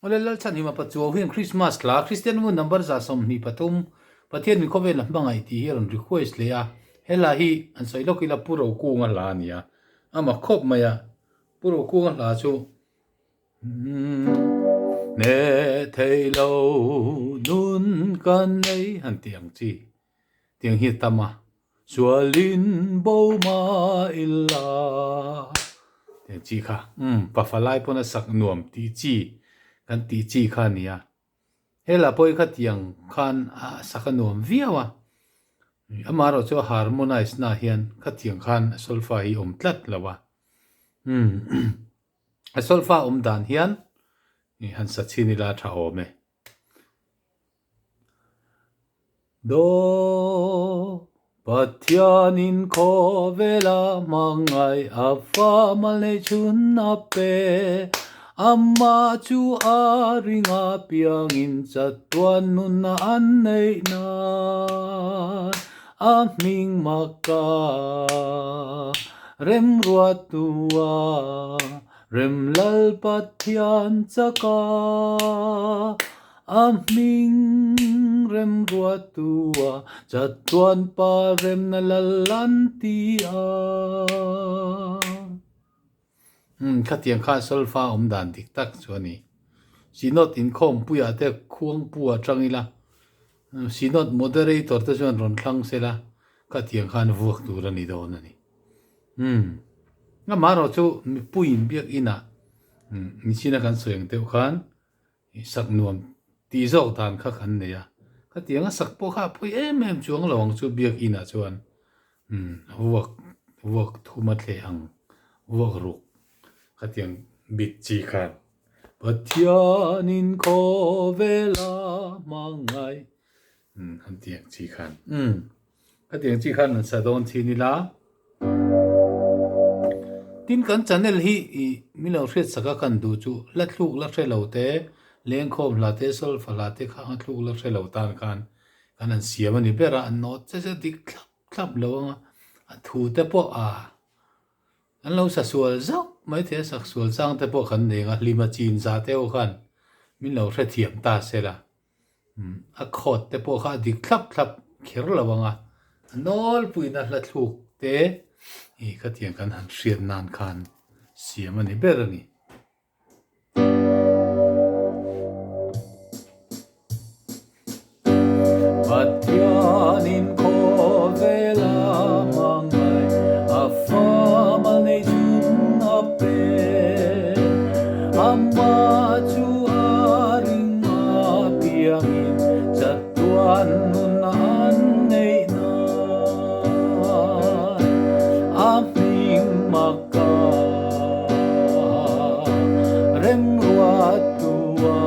ole lal chan hi ma pachu hian Christmas la Christian mun number za som ni patum pathian mi khovel mangai ti hi ron request le ya hela hi an sai lokila puro ku nga la nia ama khop maya puro ku nga la chu ne thei lo nun kan nei han tiang chi tiang hi tama sualin bo ma illa tiang chi kha pafalai pona sak nuam ti chi kan ti chi kha nia hela poi kha tiang khan saka nuam viawa amaro chu harmonize na hian kha tiang khan solfa hi om tlat lawa solfa dan hian ni han sa chini la tha ome do pathianin ko vela mangai afa male chun ape amma chu aringa piangin chatuan nun na an nei na aming maka rem ruatua rem lal pathian chaka aming rem ruatua chatuan pa rem na lalantia khát tiếng khát solfa đàn tik tak chuani sinot in khom puya te khuang puwa tangila sinot moderator te chuan ron thlang sela khát tiếng khan vuak tur ani don ani nga maro chu puin biak ina ni sina kan soyang teu khan sak nuam ti zok dan kha khan ne ya khát tiếng sak po kha pui em chuang lawang chu biak ina chuan vuak thuma tle ang vuak ruk khát tiếng bit chi khan pathianin ko vela mangai khát tiếng chi khan khát tiếng chi khan sa don thi ni la tin kan channel hi milo hret saka kan du chu la thluk la hrelo te leng khom la te sol phala te kha thluk la hrelo tan kan an siam ani bera an not che dik thlap lo a thu te po an lo sa sual zau mai the sak sual sang te po khan ne nga lima chin za te o khan min lo hre thiam ta sela a khot te po kha dik thlap khir lawanga nol puina hla thluk te i kha tiang kan han hriat nan khan siam ani ber ani pathianin ko vela mangai afa manei chun ape amma chu aringa piangin chatuan nun an nei na aming maka rem ruatua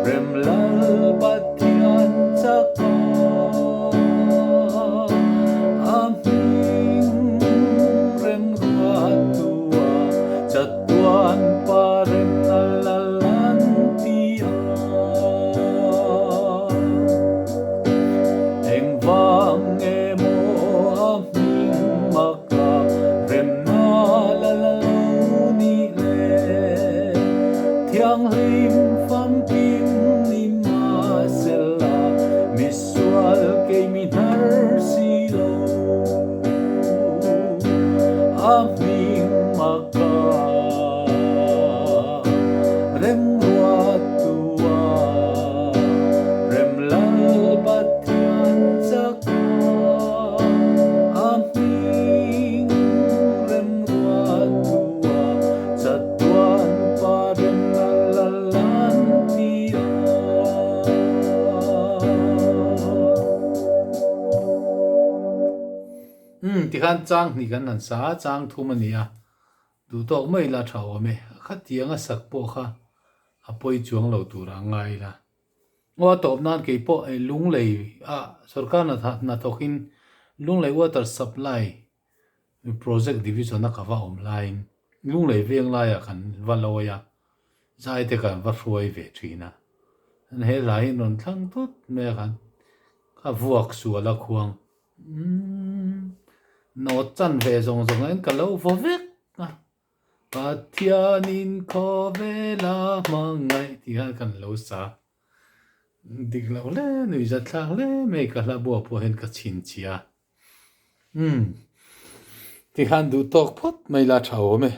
rem lal pathian chaka aming rem ruatua chatuan pa rem lalantia eng vang emo aming maka rem na lalani le thiang lim pham kim ni ma sela misual ke mi har silo aming maka rem ruatua rem lal pathian chaka aming rem ruatua chatuan pa rem lalantia ti khan chang ni kan an sa chang thu mania du tok mai la thaw me kha tianga sak po kha apoi chuang lo tura ngai la wa top nan ke po lung lei sarkar na thokin lung lei water supply project division na kawa online lung lei veng la ya kan valoya zai te kan va ruai ve thina an he lai non thlang tut me kan kha vuak su ala khuang no chan ve zong zong en ka lo vo vek Pathianin kho vela mangai thì han kan lo sa dik lo le nui za thlang le me ka la bo po hen ka chin chia thì han du tok phot mai la thao me